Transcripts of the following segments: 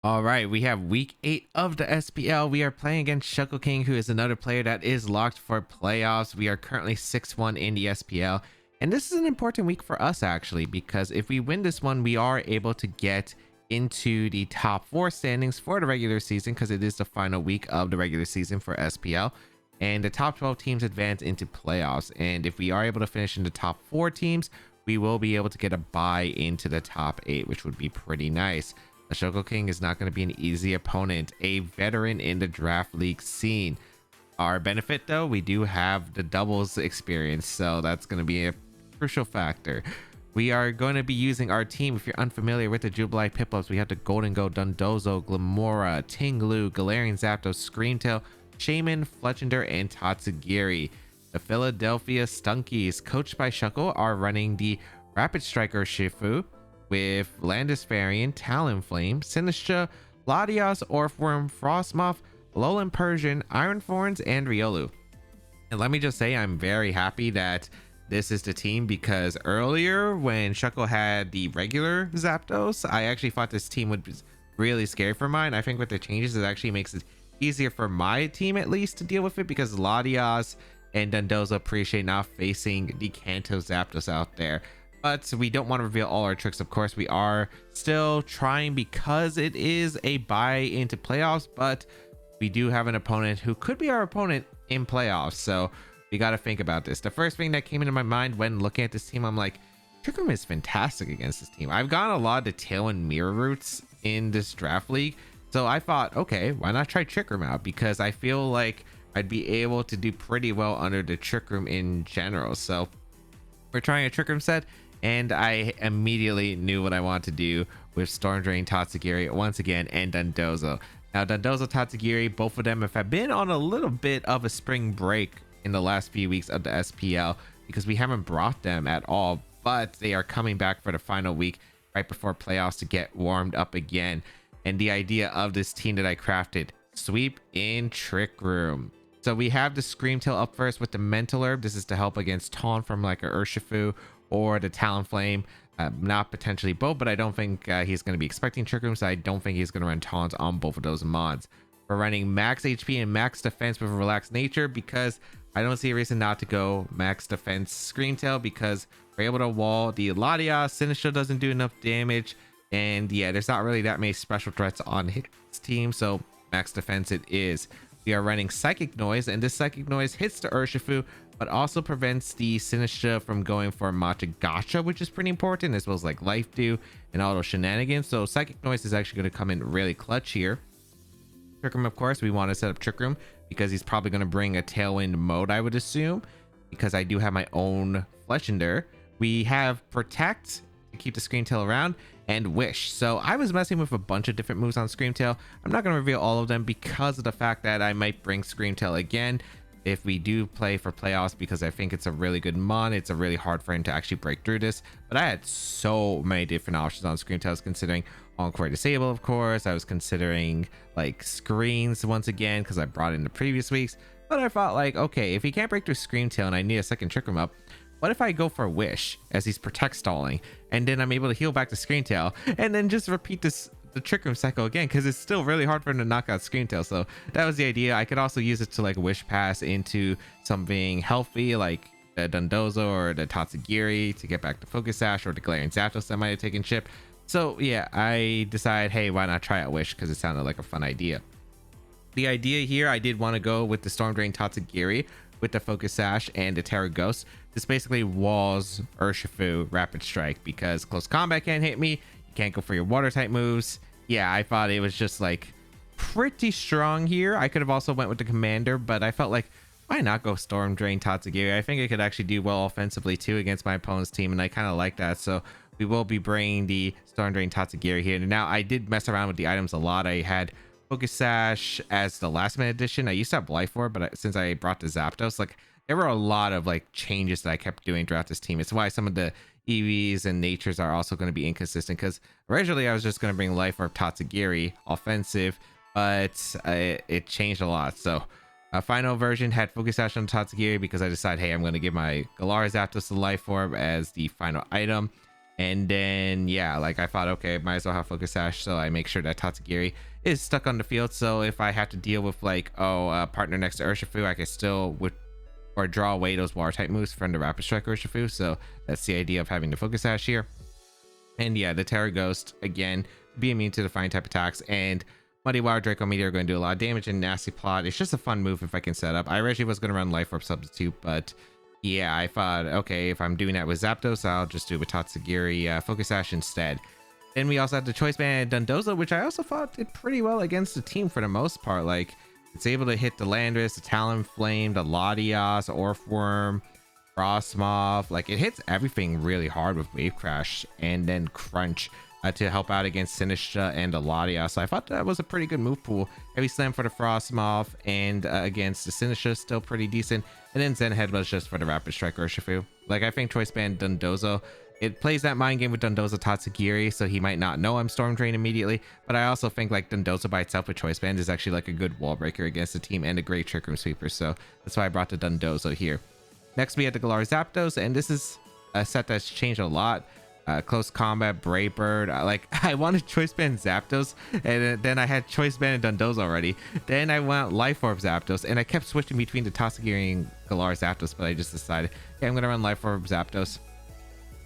All right, we have week 8 of the SPL. We are playing against Shuckle King, who is another player that is locked for playoffs. We are currently 6-1 in the SPL. And this is an important week for us, actually, because if we win this one, we are able to get into the top 4 standings for the regular season, because it is the final week of the regular season for SPL. And the top 12 teams advance into playoffs. And if we are able to finish in the top 4 teams, we will be able to get a bye into the top 8, which would be pretty nice. The Shuckle King is not going to be an easy opponent, a veteran in the draft league scene. Our benefit, though, we do have the doubles experience, so that's going to be a crucial factor. We are going to be using our team. If you're unfamiliar with the Jubilife Piplups, we have the Golden Go, Dondozo, Glamora, Tinglu, Galarian Zapdos, Screamtail, Shaman, Fletchender, and Tatsugiri. The Philadelphia Stunkys, coached by Shuckle, are running the Rapid Striker Shifu with Landis-Varian, Talonflame, Sinistcha, Latias, Orthworm, Frostmoth, Alolan Persian, Iron Thorns, and Riolu. And let me just say, I'm very happy that this is the team, because earlier when Shuckle had the regular Zapdos, I actually thought this team would be really scary for mine. I think with the changes, it actually makes it easier for my team at least to deal with it, because Latias and Dondozo appreciate not facing the Kanto Zapdos out there. But we don't want to reveal all our tricks, of course. We are still trying, because it is a bye into playoffs, but we do have an opponent who could be our opponent in playoffs, so we got to think about this. The first thing that came into my mind when looking at this team, I'm like, Trick Room is fantastic against this team. I've gotten a lot of the tail and mirror routes in this draft league, so I thought, okay, why not try Trick Room out, because I feel like I'd be able to do pretty well under the Trick Room in general. So we're trying a Trick Room set, and I immediately knew what I wanted to do with Storm Drain, Tatsugiri once again, and Dondozo. Now, Dondozo, Tatsugiri, both of them have been on a little bit of a spring break in the last few weeks of the SPL, because we haven't brought them at all, but they are coming back for the final week right before playoffs to get warmed up again. And the idea of this team that I crafted, sweep in Trick Room. So we have the Screamtail up first with the Mental Herb. This is to help against Taunt from like a Urshifu or the Talonflame. Not potentially both, but I don't think he's going to be expecting Trick Room, so I don't think he's going to run taunts on both of those mods. We're running max HP and max defense with relaxed nature, because I don't see a reason not to go max defense Screamtail, because we're able to wall the Latias. Sinistcha doesn't do enough damage, and yeah, there's not really that many special threats on his team, so max defense it is. We are running Psychic Noise, and this Psychic Noise hits the Urshifu, but also prevents the Sinistcha from going for Machagacha, which is pretty important, as well as like Life Dew and all those shenanigans. So Psychic Noise is actually going to come in really clutch here. Trick Room, of course, we want to set up Trick Room because he's probably going to bring a Tailwind mode, I would assume, because I do have my own Fletchender. We have Protect to keep the Screamtail around, and Wish. So I was messing with a bunch of different moves on Screamtail. I'm not going to reveal all of them because of the fact that I might bring Screamtail again if we do play for playoffs, because I think it's a really good mon. It's a really hard for him to actually break through this, but I had so many different options on Screamtail. I was considering Encore Disable, of course. I was considering like screens once again, because I brought in the previous weeks, but I thought like, okay, if he can't break through Screamtail and I need a second Trick Room up, what if I go for Wish as he's Protect stalling, and then I'm able to heal back to Screamtail, and then just repeat the Trick Room cycle again, because it's still really hard for him to knock out Screamtail. So that was the idea. I could also use it to like Wish Pass into something healthy like the Dondozo or the Tatsugiri to get back to Focus Sash, or the Galarian Zapdos that might have taken chip. So yeah, I decided, hey, why not try out Wish, because it sounded like a fun idea. The idea here, I did want to go with the Storm Drain Tatsugiri with the Focus Sash and the Terra Ghost. This basically walls Urshifu Rapid Strike, because close combat can't hit me. You can't go for your water type moves. Yeah, I thought it was just like pretty strong here. I could have also went with the Commander, but I felt like, why not go Storm Drain Tatsugiri? I think it could actually do well offensively too against my opponent's team, and I kind of like that. So we will be bringing the Storm Drain Tatsugiri here. Now, I did mess around with the items a lot. I had Focus Sash as the last minute edition. I used to have Life Orb, but since I brought the Zapdos, like there were a lot of like changes that I kept doing throughout this team. It's why some of the EVs and natures are also going to be inconsistent, because originally I was just going to bring Life Orb Tatsugiri offensive, but it changed a lot. So final version had Focus Sash on Tatsugiri, because I decided, hey, I'm going to give my Galarian Zapdos the Life Orb as the final item. And then, yeah, like I thought, okay, might as well have Focus Sash. So I make sure that Tatsugiri is stuck on the field. So if I have to deal with like, partner next to Urshifu, I can still or draw away those water type moves from the Rapid Strike Urshifu. So that's the idea of having the Focus Sash here. And yeah, the Terra Ghost, again, be immune to the fine type attacks. And Muddy Water Draco Meteor are going to do a lot of damage. And Nasty Plot, it's just a fun move if I can set up. I originally was going to run Life Orb Substitute, but yeah, I thought, okay, if I'm doing that with Zapdos, I'll just do it with Tatsugiri Focus Sash instead. Then we also have the Choice Band Dondozo, which I also thought did pretty well against the team for the most part. Like, it's able to hit the Landorus, the Talonflame, the Latias, Orthworm, Frostmoth. Like, it hits everything really hard with Wave Crash and then Crunch to help out against Sinistra and the Latias. So I thought that was a pretty good move pool. Heavy Slam for the Frostmoth, and against the Sinistra, still pretty decent. And then Zen Head was just for the Rapid Strike Urshifu. Like, I think Choice Band Dondozo, it plays that mind game with Dondozo Tatsugiri, so he might not know I'm Storm Drain immediately. But I also think like Dondozo by itself with Choice Band is actually like a good wall breaker against the team and a great Trick Room Sweeper. So that's why I brought the Dondozo here. Next, we had the Galar Zapdos, and this is a set that's changed a lot. Close Combat, Brave Bird. I wanted Choice Band Zapdos, and then I had Choice Band and Dondozo already. Then I went Life Orb Zapdos, and I kept switching between the Tatsugiri and Galar Zapdos, but I just decided, yeah, I'm going to run Life Orb Zapdos.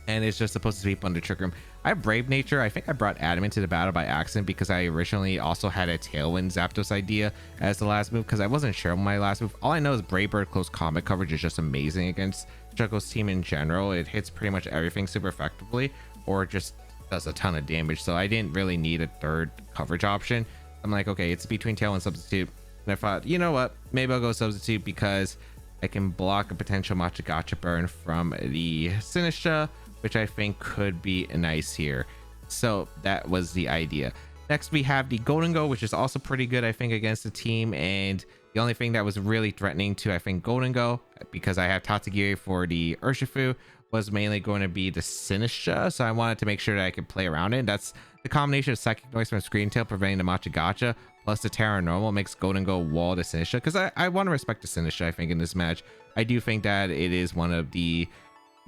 And it's just supposed to sweep under Trick Room. I have Brave Nature. I think I brought Adam into the battle by accident because I originally also had a Tailwind Zapdos idea as the last move because I wasn't sure on my last move. All I know is Brave Bird close combat coverage is just amazing against Shuckle's team in general. It hits pretty much everything super effectively or just does a ton of damage. So I didn't really need a third coverage option. I'm like, okay, it's between Tail and Substitute. And I thought, you know what? Maybe I'll go Substitute because I can block a potential Machagacha burn from the Sinistra, which I think could be nice here. So that was the idea. Next, we have the Golden Go, which is also pretty good, I think, against the team. And the only thing that was really threatening to, I think, Golden Go, because I have Tatsugiri for the Urshifu, was mainly going to be the Sinistra. So I wanted to make sure that I could play around it. That's the combination of Psychic Noise from Screen Tail preventing the Machagacha, plus the Terra Normal makes Golden Go wall the Sinistra. Because I want to respect the Sinistra, I think, in this match. I do think that it is one of the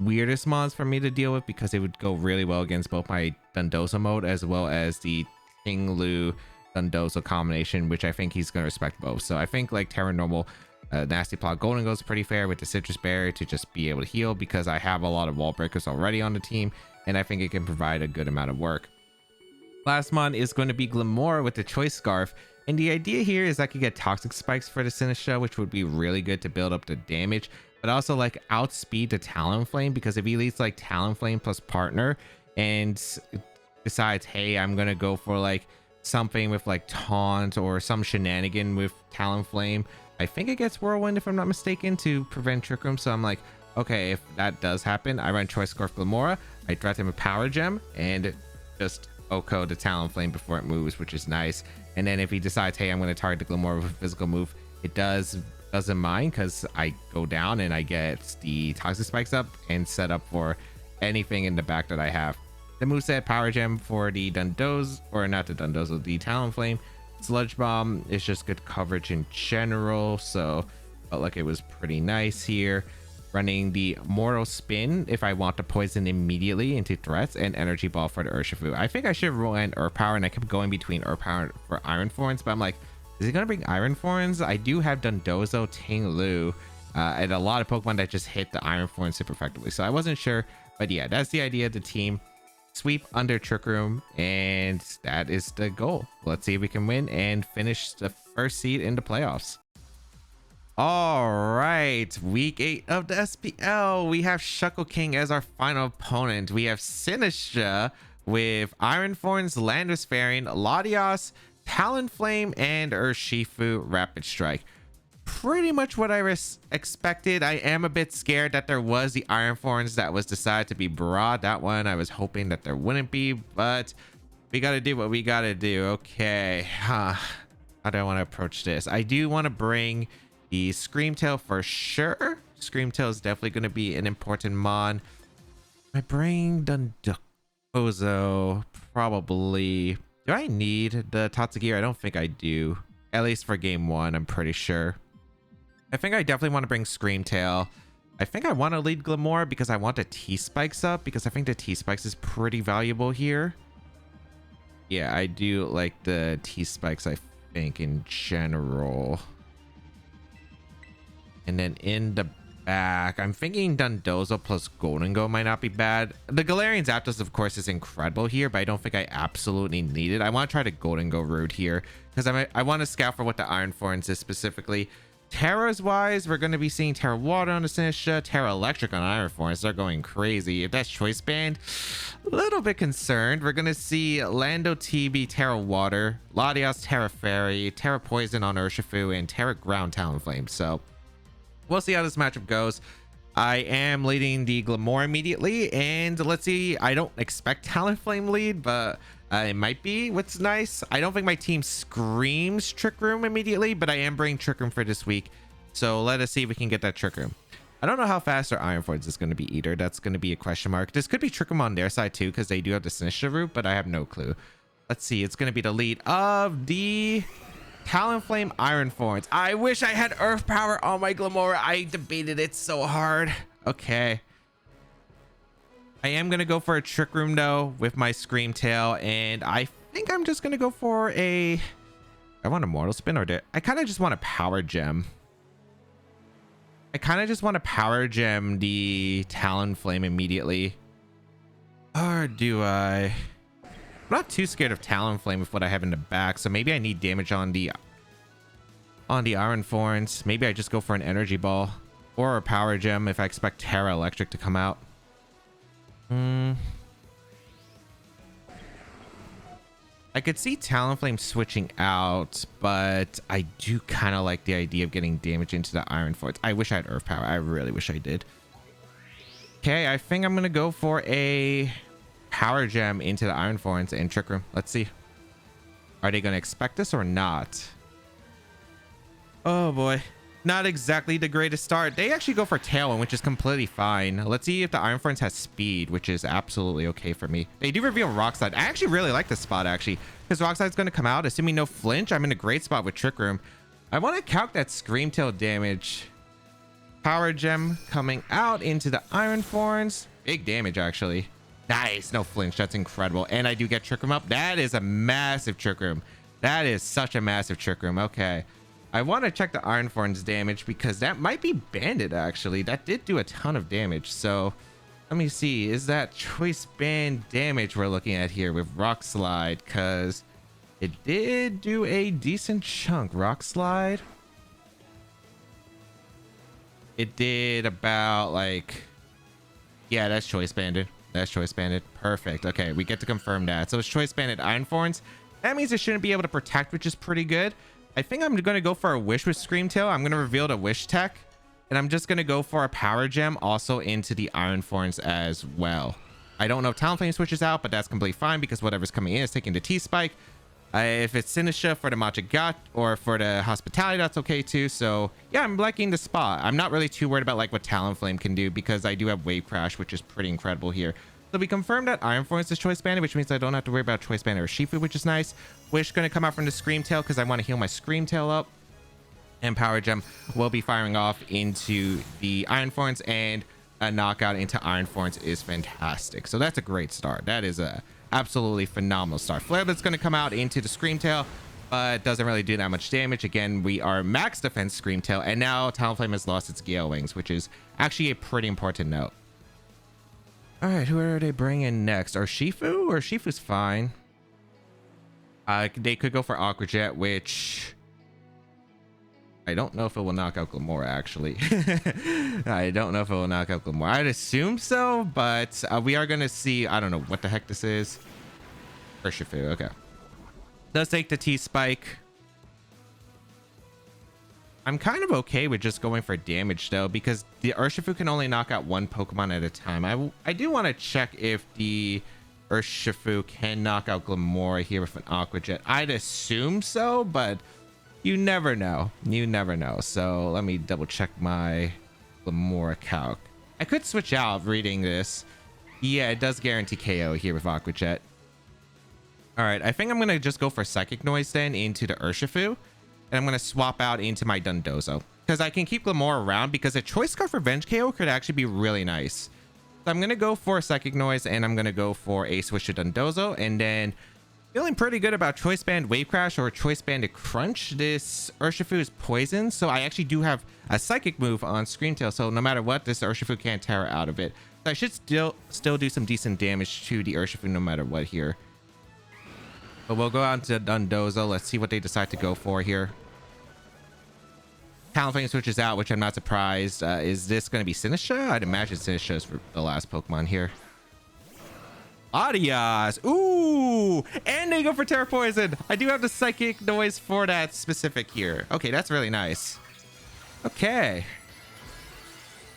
weirdest mons for me to deal with because it would go really well against both my Dondozo mode as well as the Ting-Lu Dondozo combination, which I think he's going to respect both. So I think like Terra Normal, Nasty Plot, Golden Goes pretty fair with the Citrus Berry to just be able to heal because I have a lot of wall breakers already on the team and I think it can provide a good amount of work. Last mon is going to be Glimora with the Choice Scarf. And the idea here is I could get Toxic Spikes for the Sinistra, which would be really good to build up the damage, but also like outspeed the Talonflame, because if he leads like Talonflame plus partner and decides, hey, I'm gonna go for like something with like taunt or some shenanigan with Talonflame, I think it gets Whirlwind if I'm not mistaken to prevent Trick Room. So I'm like, okay, if that does happen, I run Choice Scarf Glimora, I threat him a Power Gem and just Oko the Talonflame before it moves, which is nice. And then if he decides, hey, I'm going to target the Glimora with a physical move, it doesn't mind because I go down and I get the Toxic Spikes up and set up for anything in the back that I have. The moveset, Power Gem for the Dondozo, or not the Dondozo, the Talonflame. Sludge Bomb is just good coverage in general, so felt like it was pretty nice here. Running the Mortal Spin if I want to poison immediately into threats, and Energy Ball for the Urshifu. I think I should have run Earth Power, and I kept going between Earth Power for Iron Thorns, but I'm like, is he going to bring Iron Thorns? I do have Dondozo, Ting-Lu, and a lot of Pokemon that just hit the Iron Thorns super effectively, so I wasn't sure. But yeah, that's the idea of the team. Sweep under Trick Room, and that is the goal. Let's see if we can win and finish the first seed in the playoffs. All right, week 8 of the SPL. We have Shuckle King as our final opponent. We have Sinistra with Iron Thorns, Landorus Fairing, Latias, Talonflame, and Urshifu Rapid Strike. Pretty much what I expected. I am a bit scared that there was the Iron Thorns that was decided to be brought. That one I was hoping that there wouldn't be, but we got to do what we got to do. Okay, how do I want to approach this? I do want to bring the Screamtail for sure. Screamtail is definitely going to be an important mon. I bring Dondozo probably. Do I need the Tatsugiri? I don't think I do. At least for game 1, I'm pretty sure. I think I definitely want to bring Screamtail. I think I want to lead Glamora because I want the T-Spikes up, because I think the T-Spikes is pretty valuable here. Yeah, I do like the T-Spikes, I think, in general. And then in the back, I'm thinking Dondozo plus Golden Go might not be bad. The Galarian Zapdos, of course, is incredible here, but I don't think I absolutely need it. I want to try the Golden Go route here because I want to scout for what the Iron Forms is specifically. Terra's wise, we're going to be seeing Terra Water on the Sinistra, Terra Electric on Iron Forms. They're going crazy. If that's Choice Band, a little bit concerned. We're going to see Lando TB, Terra Water, Latias, Terra Fairy, Terra Poison on Urshifu, and Terra Ground Talonflame. So we'll see how this matchup goes. I am leading the Glamora immediately, and let's see. I don't expect Talonflame lead, but it might be. What's nice, I don't think my team screams Trick Room immediately, but I am bringing Trick Room for this week. So let us see if we can get that Trick Room. I don't know how fast our Iron Force is going to be either. That's going to be a question mark. This could be Trick Room on their side too, because they do have the Sinistra route, but I have no clue. Let's see. It's going to be the lead of the Talonflame Iron Forms. I wish I had Earth Power on my Glamora. I debated it so hard. Okay. I am going to go for a Trick Room though with my Scream Tail, and I think I'm just going to go for a... I want a Mortal Spin, or I kind of just want a Power Gem. I kind of just want to Power Gem the Talonflame immediately. Or do I... I'm not too scared of Talonflame with what I have in the back, so maybe I need damage on the Iron Forms. Maybe I just go for an Energy Ball or a Power Gem if I expect Terra Electric to come out. I could see Talonflame switching out, but I do kind of like the idea of getting damage into the Iron Forms. I wish I had Earth Power. I really wish I did. Okay, I think I'm going to go for a Power Gem into the Iron Forms and Trick Room. Let's see. Are they going to expect this or not? Oh boy. Not exactly the greatest start. They actually go for Tailwind, which is completely fine. Let's see if the Iron Forms has speed, which is absolutely okay for me. They do reveal Rock Slide. I actually really like this spot, actually, because Rock Slide's going to come out. Assuming no flinch, I'm in a great spot with Trick Room. I want to calc that Scream Tail damage. Power Gem coming out into the Iron Forms. Big damage, actually. Nice. No flinch. That's incredible. And I do get Trick Room up. That is a massive Trick Room. That is such a massive Trick Room. Okay. I want to check the Iron Forms damage because that might be Banded, actually. That did do a ton of damage. So let me see. Is that Choice Band damage we're looking at here with Rock Slide? Because it did do a decent chunk. Rock Slide. It did about like... Yeah, that's Choice Banded. That's Choice Banded. Perfect. Okay, we get to confirm that. So it's Choice Banded Iron Forms. That means it shouldn't be able to protect, which is pretty good. I think I'm going to go for a Wish with Scream Tail. I'm going to reveal the Wish tech. And I'm just going to go for a Power Gem also into the Iron Forms as well. I don't know if Talonflame switches out, but that's completely fine because whatever's coming in is taking the T-Spike. If it's Sinistra for the Machigat or for the Hospitality, that's okay too. So yeah, I'm liking the spot. I'm not really too worried about like what Talonflame can do because I do have Wave Crash, which is pretty incredible here. So we confirmed that Iron Forms is Choice Banded, which means I don't have to worry about Choice Banded or Shifu, which is nice. Wish going to come out from the Scream Tail because I want to heal my Scream Tail up. And Power Gem will be firing off into the Iron Forms, and a knockout into Iron Forms is fantastic. So that's a great start. That is a absolutely phenomenal start. Flare Blitz going to come out into the Scream Tail, but doesn't really do that much damage. Again, we are max defense Scream Tail, and now Talonflame has lost its Gale Wings, which is actually a pretty important note. All right, who are they bringing next? Or Shifu? Or Shifu's fine. They could go for Aqua Jet, which I don't know if it will knock out Glamora, actually. I don't know if it will knock out Glamora. I'd assume so, but we are going to see. I don't know what the heck this is. Urshifu, okay. Does take the T-Spike. I'm kind of okay with just going for damage, though, because the Urshifu can only knock out one Pokemon at a time. I do want to check if the Urshifu can knock out Glamora here with an Aqua Jet. I'd assume so, but you never know. You never know. So let me double check my Glamora calc. I could switch out reading this. Yeah, it does guarantee KO here with Aqua Jet. All right, I think I'm going to just go for Psychic Noise then into the Urshifu. And I'm going to swap out into my Dondozo. because I can keep Glamore around, because a Choice Scarf Revenge KO could actually be really nice. So I'm going to go for Psychic Noise, and I'm going to go for a switch to Dondozo, and then feeling pretty good about Choice Band Wave Crash or Choice Banded Crunch. This Urshifu is poison, so I actually do have a Psychic move on Screamtail, so no matter what, this Urshifu can't tear out of it. So I should still do some decent damage to the Urshifu no matter what here. But we'll go out to Dondozo. Let's see what they decide to go for here. Talonflame switches out, which I'm not surprised. Is this going to be Sinistra? I'd imagine Sinistra is for the last Pokemon here. Adios. Ooh, and they go for Terra Poison. I do have the Psychic Noise for that specific here. Okay, that's really nice. Okay,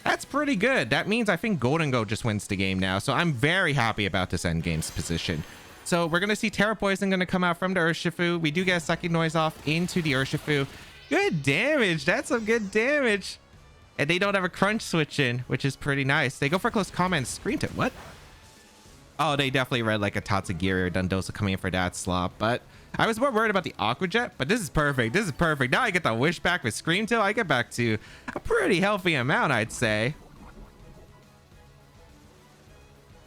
that's pretty good. That means I think Golden Go just wins the game now, so I'm very happy about this end game's position. So we're gonna see Terra Poison gonna come out from the Urshifu. We do get a Psychic Noise off into the Urshifu. Good damage. That's some good damage. And they don't have a Crunch switch in, which is pretty nice. They go for Close Combat and Screamed it. What? Oh, they definitely read like a Tatsugiri or Dondozo coming in for that slot. But I was more worried about the Aqua Jet. But this is perfect. This is perfect. Now I get the Wish back with Screamtail. I get back to a pretty healthy amount, I'd say.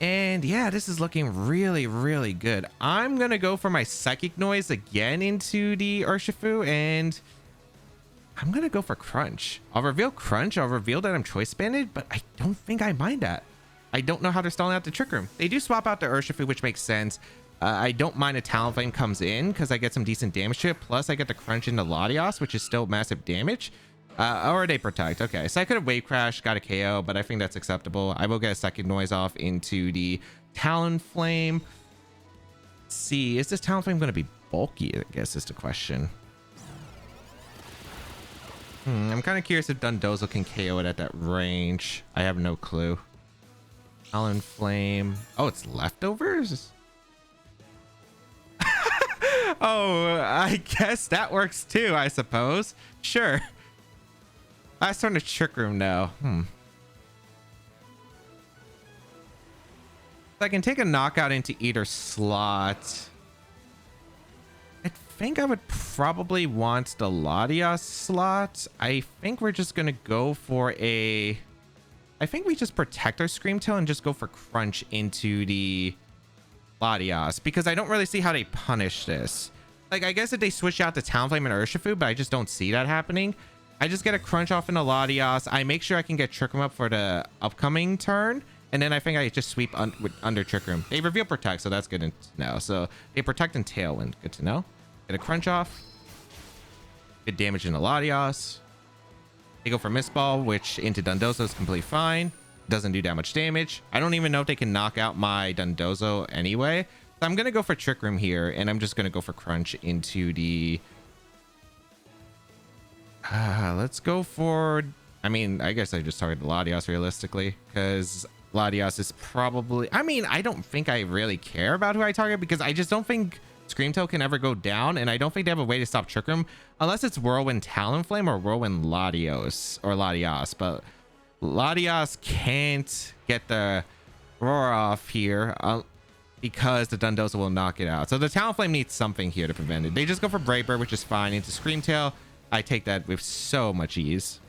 And yeah, this is looking really, really good. I'm going to go for my Psychic Noise again into the Urshifu, and I'm going to go for Crunch. I'll reveal Crunch. I'll reveal that I'm Choice Banded, but I don't think I mind that. I don't know how they're stalling out the Trick Room. They do swap out the Urshifu, which makes sense. I don't mind a Talonflame comes in because I get some decent damage to it. Plus, I get the Crunch into Latios, which is still massive damage. Or they protect. Okay, so I could have Wave Crash, got a KO, but I think that's acceptable. I will get a Psychic Noise off into the Talonflame. Let's see, is this Talonflame going to be bulky? I guess is the question. I'm kind of curious if Dondozo can KO it at that range. I have no clue. Talonflame. Oh, it's leftovers? Oh, I guess that works too, I suppose. Sure. I started a Trick Room now. I can take a knockout into either slot. I think I would probably want the Latios slot. I think we're just gonna go for a... I think we just protect our Screamtail and just go for Crunch into the Latios, because I don't really see how they punish this. Like, I guess if they switch out the Talonflame and Urshifu, but I just don't see that happening. I just get a Crunch off into Latios. I make sure I can get Trick Room up for the upcoming turn. And then I think I just sweep under Trick Room. They reveal Protect, so that's good to know. So they Protect and Tailwind. Good to know. Get a Crunch off. Good damage into Latios. They go for Mist Ball, which into Dondozo is completely fine. Doesn't do that much damage. I don't even know if they can knock out my Dondozo anyway. So I'm going to go for Trick Room here. And I'm just going to go for Crunch into the... let's go for... I mean, I guess I just targeted Latios realistically, because Latios is probably... I mean, I don't think I really care about who I target, because I just don't think Screamtail can ever go down, and I don't think they have a way to stop Trick Room unless it's Whirlwind Talonflame or Whirlwind Latios. But Latios can't get the roar off here because the Dondozo will knock it out. So the Talonflame needs something here to prevent it. They just go for Brave Bird, which is fine. Into Screamtail, I take that with so much ease.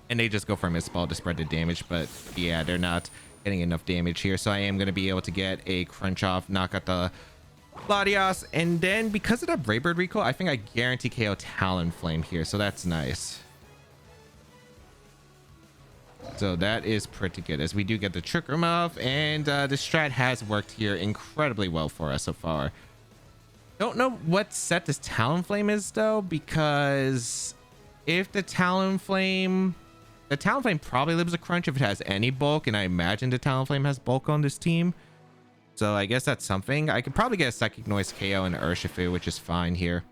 And they just go for a Mist Ball to spread the damage, but yeah, they're not getting enough damage here. So I am going to be able to get a Crunch off, knock out the Latios, and then because of that Brave Bird recall, I think I guarantee KO Talonflame here, so that's nice. So that is pretty good, as we do get the Trick Room off, and the strat has worked here incredibly well for us so far. Don't know what set this Talonflame is though, because if the Talonflame probably lives a Crunch if it has any bulk, and I imagine the Talonflame has bulk on this team. So I guess that's something. I could probably get a Psychic Noise KO and Urshifu, which is fine here.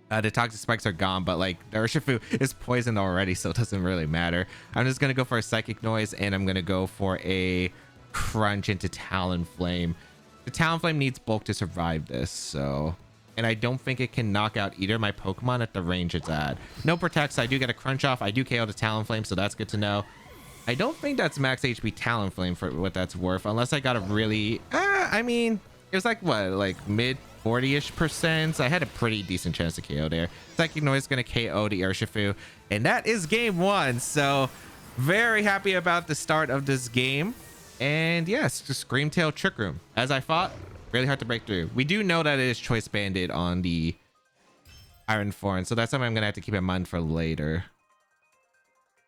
The Toxic Spikes are gone, but like the Urshifu is poisoned already, so it doesn't really matter. I'm just going to go for a Psychic Noise, and I'm going to go for a Crunch into Talonflame. The Talonflame needs bulk to survive this, so... And I don't think it can knock out either of my Pokemon at the range it's at. No Protects, I do get a Crunch off. I do KO the Talonflame, so that's good to know. I don't think that's max HP Talonflame for what that's worth, unless I got a really... I mean, it was like, what, like mid 40-ish%. I had a pretty decent chance to KO there. Psychic Noise going to KO the Urshifu, and that is game 1. So very happy about the start of this game. And yes, just Screamtail Trick Room. As I thought, really hard to break through. We do know that it is Choice Banded on the Iron Thorn, so that's something I'm going to have to keep in mind for later.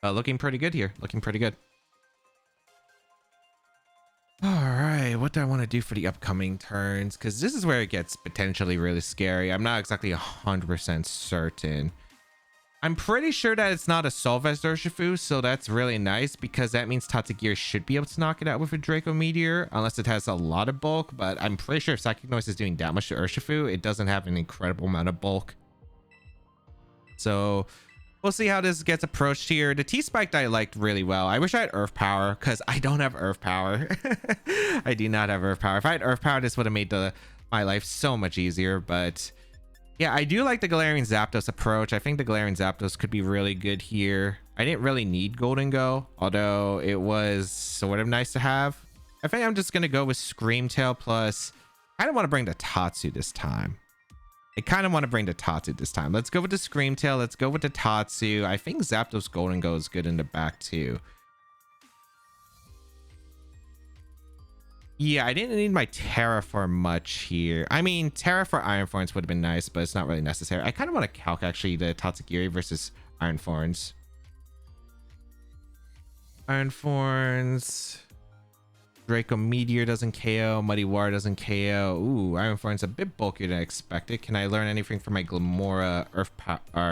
Looking pretty good here. Looking pretty good. All right, what do I want to do for the upcoming turns? Because this is where it gets potentially really scary. I'm not exactly 100% certain. I'm pretty sure that it's not a Solvest Urshifu, so that's really nice because that means Tatsugiri should be able to knock it out with a Draco Meteor, unless it has a lot of bulk. But I'm pretty sure if Psychic Noise is doing that much to Urshifu, it doesn't have an incredible amount of bulk. So we'll see how this gets approached here. The T-Spike I liked really well. I wish I had Earth Power because I don't have Earth Power. I do not have Earth Power. If I had Earth Power, this would have made my life so much easier. But yeah, I do like the Galarian Zapdos approach. I think the Galarian Zapdos could be really good here. I didn't really need Golden Go, although it was sort of nice to have. I think I'm just going to go with Screamtail plus... I don't want to bring the Tatsu this time. I kind of want to bring the Tatsu this time. Let's go with the Screamtail. Let's go with the Tatsu. I think Zapdos Golden Go is good in the back too. Yeah, I didn't need my Terra for much here. I mean, Terra for Iron Thorns would have been nice, but it's not really necessary. I kind of want to calc actually the Tatsugiri versus Iron Thorns. Iron Thorns. Draco Meteor doesn't KO. Muddy Water doesn't KO. Ooh, Iron Thorn's a bit bulkier than I expected. Can I learn anything from my Glamora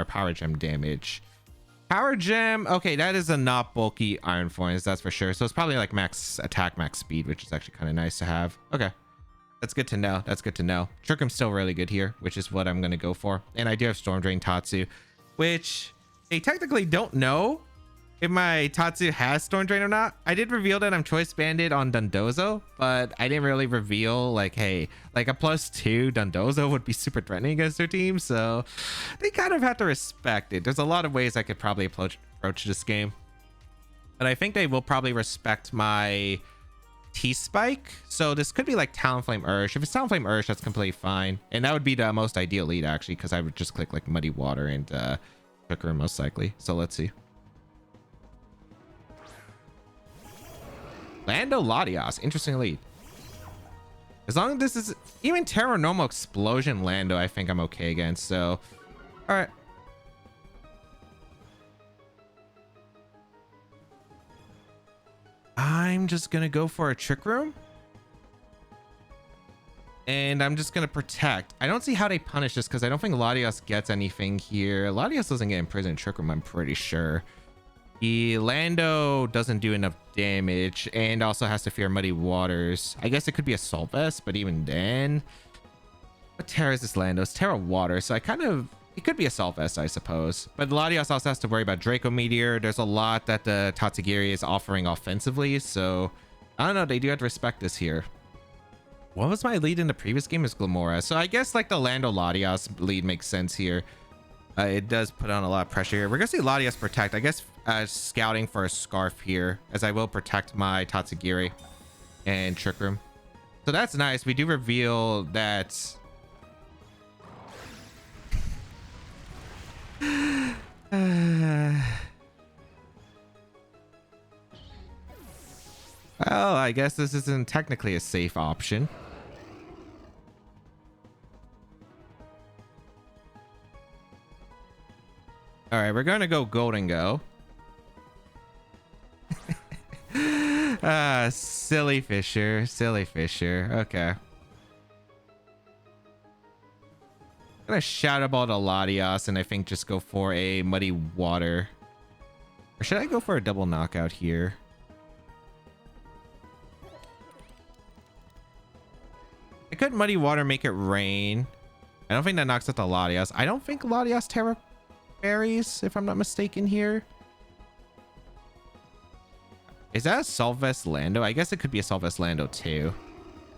Power Gem damage? Power Gem. Okay, that is a not bulky Iron Thorns, that's for sure. So it's probably like max attack, max speed, which is actually kind of nice to have. Okay, that's good to know. That's good to know. Trick Room's still really good here, which is what I'm going to go for. And I do have Storm Drain Tatsu, which they technically don't know if my Tatsu has Storm Drain or not. I did reveal that I'm Choice Banded on Dondozo, but I didn't really reveal like, hey, like a +2 Dondozo would be super threatening against their team. So they kind of have to respect it. There's a lot of ways I could probably approach this game, but I think they will probably respect my T-Spike. So this could be like Talonflame Ursh. If it's Talonflame Ursh, that's completely fine. And that would be the most ideal lead actually, because I would just click like Muddy Water and Trick Room most likely. So let's see. Lando Latias, interesting lead. As long as this is even Terra Normal Explosion Lando, I think I'm okay against. So, all right. I'm just gonna go for a Trick Room, and I'm just gonna protect. I don't see how they punish this because I don't think Latias gets anything here. Latias doesn't get imprisoned in Trick Room, I'm pretty sure. The Lando doesn't do enough damage and also has to fear Muddy Waters. I guess it could be a Salt Vest, but even then, what Terra is this Lando? It's Terra Water, so I kind of, it could be a Salt Vest, I suppose. But Latias also has to worry about Draco Meteor. There's a lot that the Tatsugiri is offering offensively, so I don't know. They do have to respect this here. What was my lead in the previous game? Is Glamora. So I guess like the Lando Latias lead makes sense here. It does put on a lot of pressure here. We're gonna see Latias protect. I guess scouting for a Scarf here, as I will protect my Tatsugiri and Trick Room. So that's nice. We do reveal that. Well, I guess this isn't technically a safe option. All right, we're gonna go Golden Go. Silly Fisher, silly Fisher. Okay. I'm gonna Shadow Ball to Latias, and I think just go for a Muddy Water. Or should I go for a double knockout here? I could Muddy Water, make it rain. I don't think that knocks out the Latias. I don't think Latias Terra Berries, if I'm not mistaken here. Is that a Solvest Lando? I guess it could be a Solvest Lando too.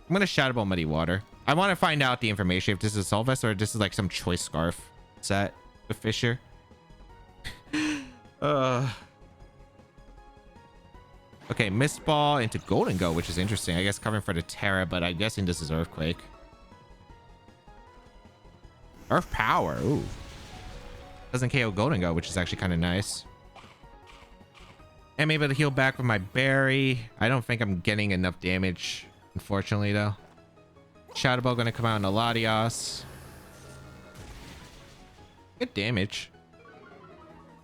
I'm gonna Shadow Ball Muddy Water. I want to find out the information if this is Solvest or if this is like some Choice Scarf set with Fisher. Okay, Mist Ball into Golden Go, which is interesting. I guess covering for the Terra, but I'm guessing this is Earthquake. Earth Power. Ooh. Doesn't KO Golden Go, which is actually kind of nice. I'm able to heal back with my berry. I don't think I'm getting enough damage, unfortunately, though. Shadow Ball going to come out in the Latios. Good damage.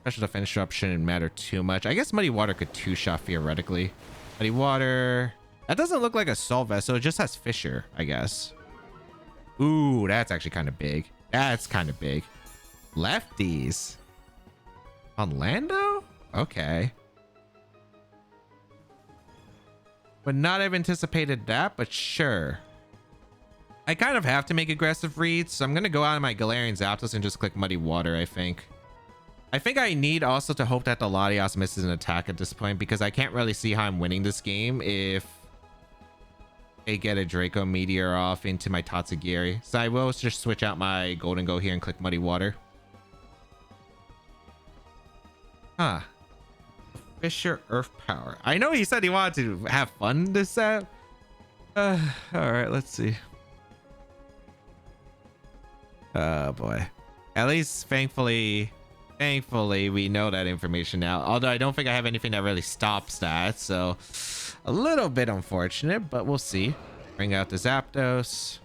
Special defense drop shouldn't matter too much. I guess Muddy Water could two-shot theoretically. Muddy Water. That doesn't look like a Soul Vessel. It just has Fissure, I guess. Ooh, that's actually kind of big. That's kind of big. Lefties. On Lando? Okay. Would not have anticipated that, but sure. I kind of have to make aggressive reads, so I'm going to go out of my Galarian Zapdos and just click Muddy Water, I think. I think I need also to hope that the Latios misses an attack at this point, because I can't really see how I'm winning this game if I get a Draco Meteor off into my Tatsugiri. So I will just switch out my Golden Go here and click Muddy Water. Huh. Fissure Earth Power. I know he said he wanted to have fun this set. All right, let's see. Oh boy. At least thankfully we know that information now. Although I don't think I have anything that really stops that. So a little bit unfortunate, but we'll see. Bring out the Zapdos.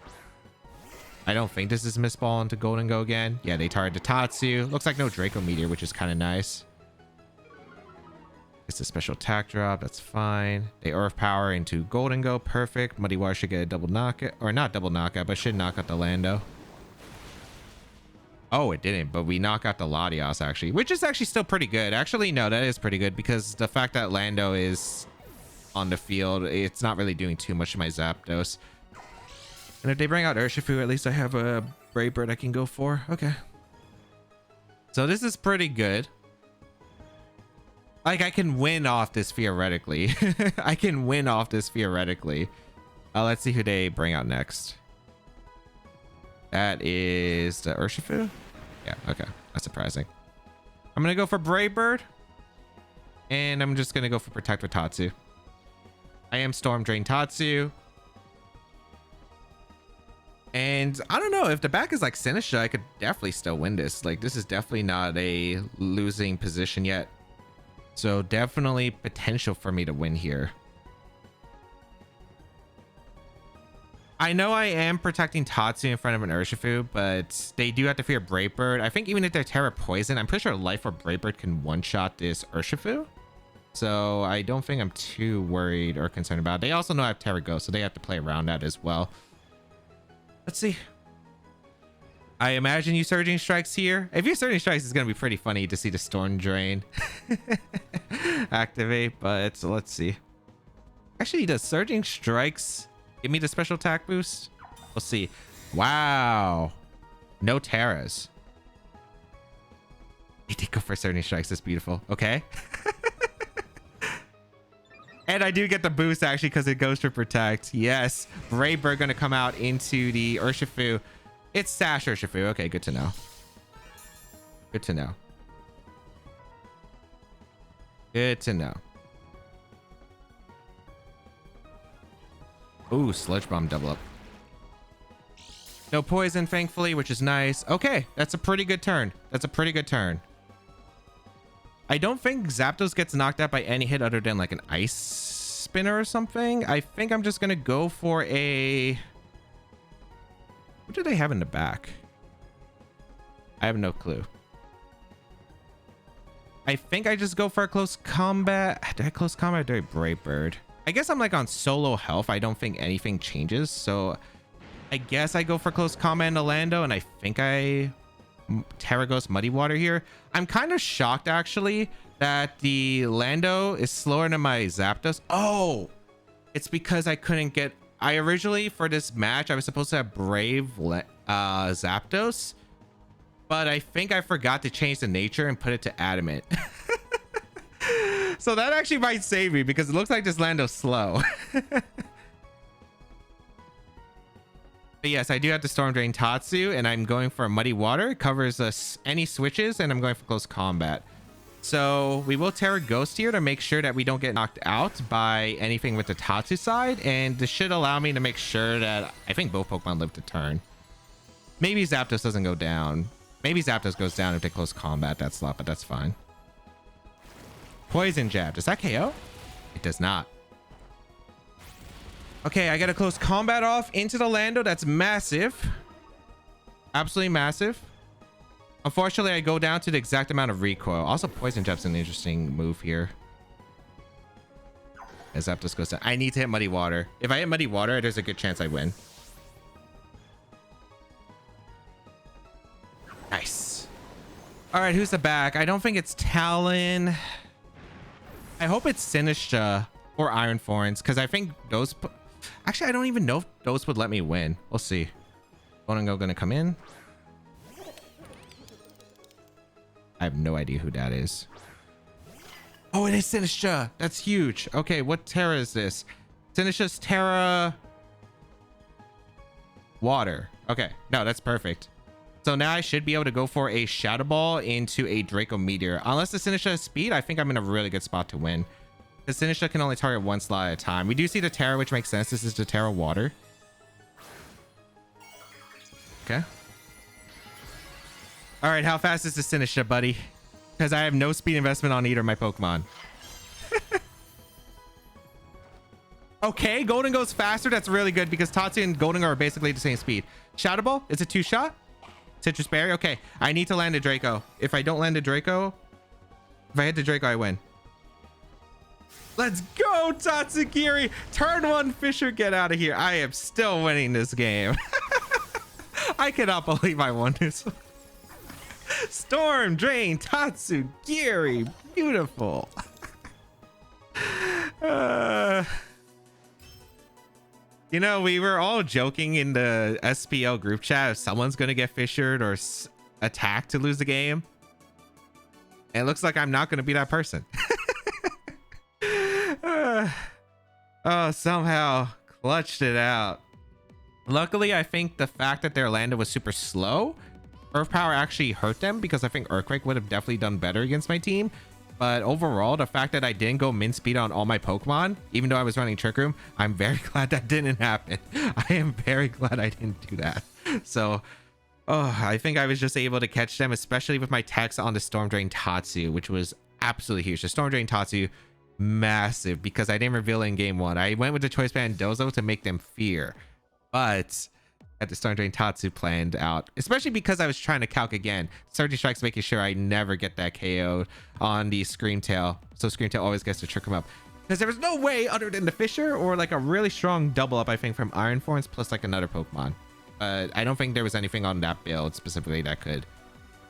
I don't think this is Miss Ball into Golden Go again. Yeah, they target the Tatsu. Looks like no Draco Meteor, which is kind of nice. It's a special attack drop. That's fine. They Earth Power into Golden Go. Perfect. Muddy Water should get a double knockout. Or not double knockout, but should knock out the Lando. Oh, it didn't. But we knock out the Latios, actually. Which is actually still pretty good. Actually, no, that is pretty good. Because the fact that Lando is on the field, it's not really doing too much to my Zapdos. And if they bring out Urshifu, at least I have a Brave Bird I can go for. Okay. So this is pretty good. Like, I can win off this theoretically. I can win off this theoretically. Let's see who they bring out next. That is the Urshifu? Yeah, okay. That's surprising. I'm going to go for Brave Bird. And I'm just going to go for Protect with Tatsu. I am Storm Drain Tatsu. And I don't know, if the back is like Sinistra, I could definitely still win this. Like, this is definitely not a losing position yet. So definitely potential for me to win here. I know I am protecting Tatsu in front of an Urshifu, but they do have to fear Brave Bird. I think even if they're Terra Poison, I'm pretty sure Life or Brave Bird can one-shot this Urshifu. So I don't think I'm too worried or concerned about it. They also know I have Terra Ghost, so they have to play around that as well. Let's see. I imagine you Surging Strikes here. If you Surging Strikes, it's going to be pretty funny to see the Storm Drain activate, but let's see. Actually, does Surging Strikes give me the special attack boost? We'll see. Wow. No Terras. He did go for Surging Strikes. That's beautiful. Okay. And I do get the boost actually because it goes for Protect. Yes. Brave Bird going to come out into the Urshifu. It's Sash Urshifu. Okay, good to know. Good to know. Good to know. Ooh, Sludge Bomb double up. No poison, thankfully, which is nice. Okay, that's a pretty good turn. That's a pretty good turn. I don't think Zapdos gets knocked out by any hit other than like an Ice Spinner or something. I think I'm just going to go for a... What do they have in the back? I have no clue. I think I just go for a close combat. Did I close combat or did I Brave Bird? I guess I'm like on solo health. I don't think anything changes. So I guess I go for close combat in the Lando. And I think I Terra Ghost Muddy Water here. I'm kind of shocked actually that the Lando is slower than my Zapdos. Oh, it's because I couldn't get... I originally, for this match, I was supposed to have Brave Zapdos, but I think I forgot to change the nature and put it to Adamant. So that actually might save me because it looks like this Lando's slow. But yes, I do have to Storm Drain Tatsu, and I'm going for a Muddy Water. It covers any switches, and I'm going for close combat. So we will Terra Ghost here to make sure that we don't get knocked out by anything with the Tatsu side. And this should allow me to make sure that I think both Pokemon live to turn. Maybe Zapdos doesn't go down. Maybe Zapdos goes down if they close combat that slot, but that's fine. Poison Jab. Does that KO? It does not. Okay, I got to close combat off into the Lando. That's massive. Absolutely massive. Unfortunately, I go down to the exact amount of recoil. Also, Poison Jab's an interesting move here. As Zapdos goes down. I need to hit Muddy Water. If I hit Muddy Water, there's a good chance I win. Nice. All right, who's the back? I don't think it's Talon. I hope it's Sinistra or Iron Thorns, because I think those... Actually, I don't even know if those would let me win. We'll see. Dondozo gonna come in. I have no idea who that is. Oh, it is Sinistra. That's huge. Okay, what Terra is this? Sinistra's Terra... Water. Okay, no, that's perfect. So now I should be able to go for a Shadow Ball into a Draco Meteor. Unless the Sinistra has speed, I think I'm in a really good spot to win. The Sinistra can only target one slot at a time. We do see the Terra, which makes sense. This is the Terra Water. Okay. All right, how fast is the Sinistra, buddy? Because I have no speed investment on either of my Pokemon. Okay, Golden goes faster. That's really good because Tatsu and Golden are basically the same speed. Shadow Ball, it's a 2-shot. Citrus Berry. Okay, I need to land a Draco. If I don't land a Draco, if I hit the Draco, I win. Let's go, Tatsugiri. Turn 1 Fisher, get out of here. I am still winning this game. I cannot believe I won this. Storm Drain Tatsugiri. Beautiful. You know, we were all joking in the SPL group chat if someone's going to get fissured or attacked to lose the game. And it looks like I'm not going to be that person. Oh, somehow clutched it out. Luckily, I think the fact that their Lando was super slow, Earth Power actually hurt them because I think Earthquake would have definitely done better against my team. But overall, the fact that I didn't go min speed on all my Pokemon, even though I was running Trick Room, I'm very glad that didn't happen. I am very glad I didn't do that. So, oh, I think I was just able to catch them, especially with my text on the Storm Drain Tatsu, which was absolutely huge. The Storm Drain Tatsu, massive, because I didn't reveal it in game 1. I went with the Choice Band Dozo to make them fear. But... at the Storm Drain Tatsu planned out, especially because I was trying to calc again. Surging Strike's making sure I never get that KO on the Screamtail. So Screamtail always gets to trick him up. Because there was no way other than the Fisher or like a really strong double up, I think, from Iron Thorns plus like another Pokemon. But I don't think there was anything on that build specifically that could.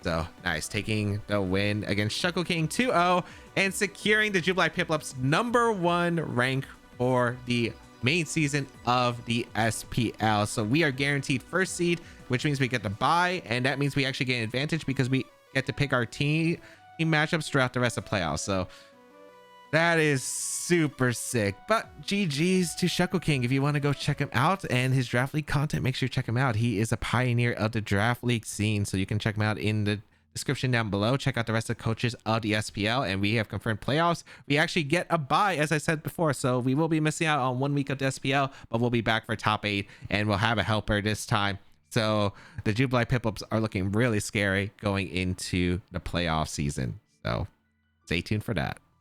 So nice, taking the win against Shuckle King 2-0 and securing the Jubilife Piplups #1 rank for the main season of the SPL. So we are guaranteed first seed, which means we get to bye, and that means we actually get an advantage because we get to pick our team matchups throughout the rest of playoffs. So that is super sick. But GG's to Shuckle King. If you want to go check him out and his Draft League content, make sure you check him out. He is a pioneer of the Draft League scene, so you can check him out in the description down below. Check out the rest of the coaches of the SPL, and we have confirmed playoffs. We actually get a bye, as I said before, so we will be missing out on 1 week of the SPL, but we'll be back for top 8, and we'll have a helper this time. So the Jubilife Piplups are looking really scary going into the playoff season, so stay tuned for that.